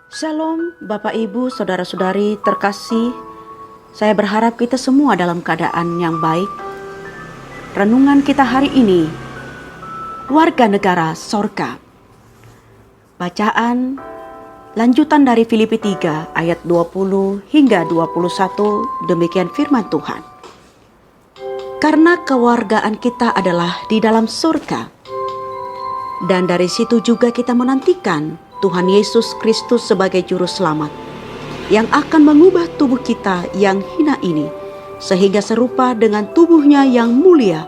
Shalom Bapak Ibu Saudara-saudari terkasih. Saya berharap kita semua dalam keadaan yang baik. Renungan kita hari ini, warga negara sorga. Bacaan lanjutan dari Filipi 3 ayat 20 hingga 21, demikian firman Tuhan. Karena kewargaan kita adalah di dalam surga, dan dari situ juga kita menantikan Tuhan Yesus Kristus sebagai Juru Selamat yang akan mengubah tubuh kita yang hina ini sehingga serupa dengan tubuhnya yang mulia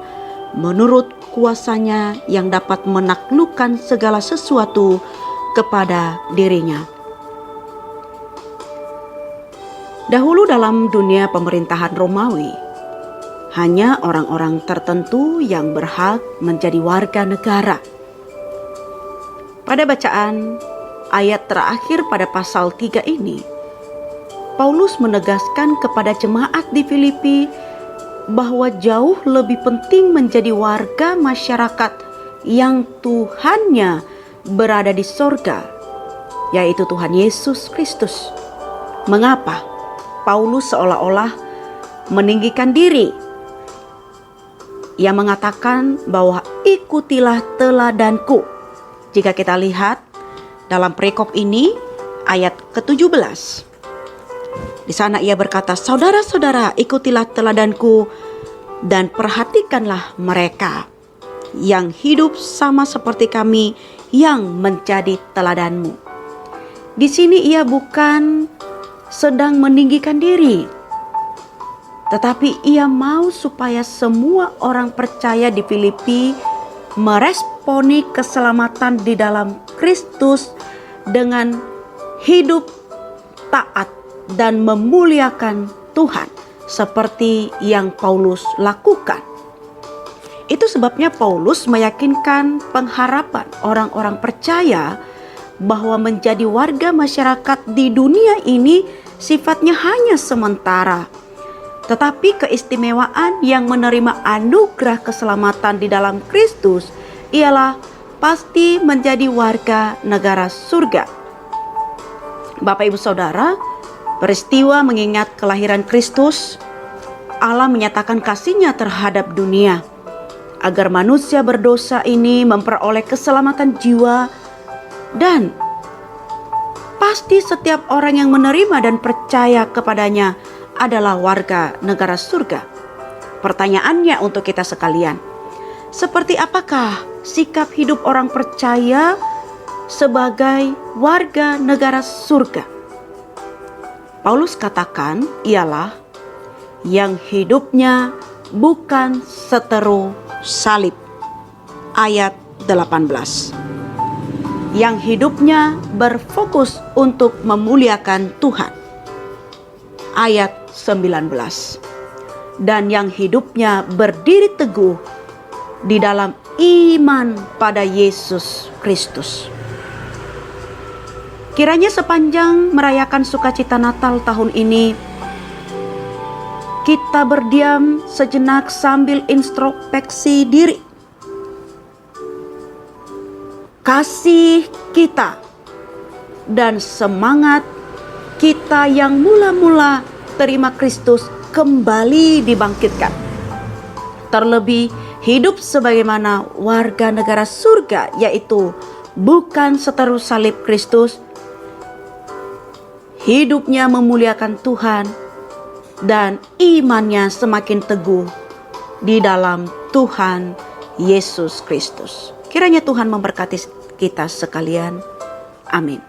menurut kuasanya yang dapat menaklukkan segala sesuatu kepada dirinya. Dahulu dalam dunia pemerintahan Romawi, hanya orang-orang tertentu yang berhak menjadi warga negara. Pada bacaan ayat terakhir pada pasal 3 ini, Paulus menegaskan kepada jemaat di Filipi bahwa jauh lebih penting menjadi warga masyarakat yang Tuhannya berada di sorga, yaitu Tuhan Yesus Kristus. Mengapa Paulus seolah-olah meninggikan diri? Ia mengatakan bahwa ikutilah teladanku. Jika kita lihat dalam perikop ini, ayat ke-17. Di sana ia berkata, "Saudara-saudara, ikutilah teladanku dan perhatikanlah mereka yang hidup sama seperti kami yang menjadi teladanmu." Di sini ia bukan sedang meninggikan diri, tetapi ia mau supaya semua orang percaya di Filipi meresponi keselamatan di dalam Kristus dengan hidup taat dan memuliakan Tuhan seperti yang Paulus lakukan. Itu sebabnya Paulus meyakinkan pengharapan orang-orang percaya bahwa menjadi warga masyarakat di dunia ini sifatnya hanya sementara. Tetapi keistimewaan yang menerima anugerah keselamatan di dalam Kristus ialah pasti menjadi warga negara surga. Bapak Ibu Saudara, peristiwa mengingat kelahiran Kristus, Allah menyatakan kasih-Nya terhadap dunia agar manusia berdosa ini memperoleh keselamatan jiwa, dan pasti setiap orang yang menerima dan percaya kepadanya adalah warga negara surga. Pertanyaannya untuk kita sekalian, seperti apakah sikap hidup orang percaya sebagai warga negara surga? Paulus katakan ialah yang hidupnya bukan seteru salib. Ayat 18. Yang hidupnya berfokus untuk memuliakan Tuhan. Ayat 19. Dan yang hidupnya berdiri teguh di dalam iman pada Yesus Kristus. Kiranya sepanjang merayakan sukacita Natal tahun ini, kita berdiam sejenak sambil introspeksi diri. Kasih kita dan semangat kita yang mula-mula terima Kristus kembali dibangkitkan. Terlebih hidup sebagaimana warga negara surga, yaitu bukan seteru salib Kristus, hidupnya memuliakan Tuhan, dan imannya semakin teguh di dalam Tuhan Yesus Kristus. Kiranya Tuhan memberkati kita sekalian. Amin.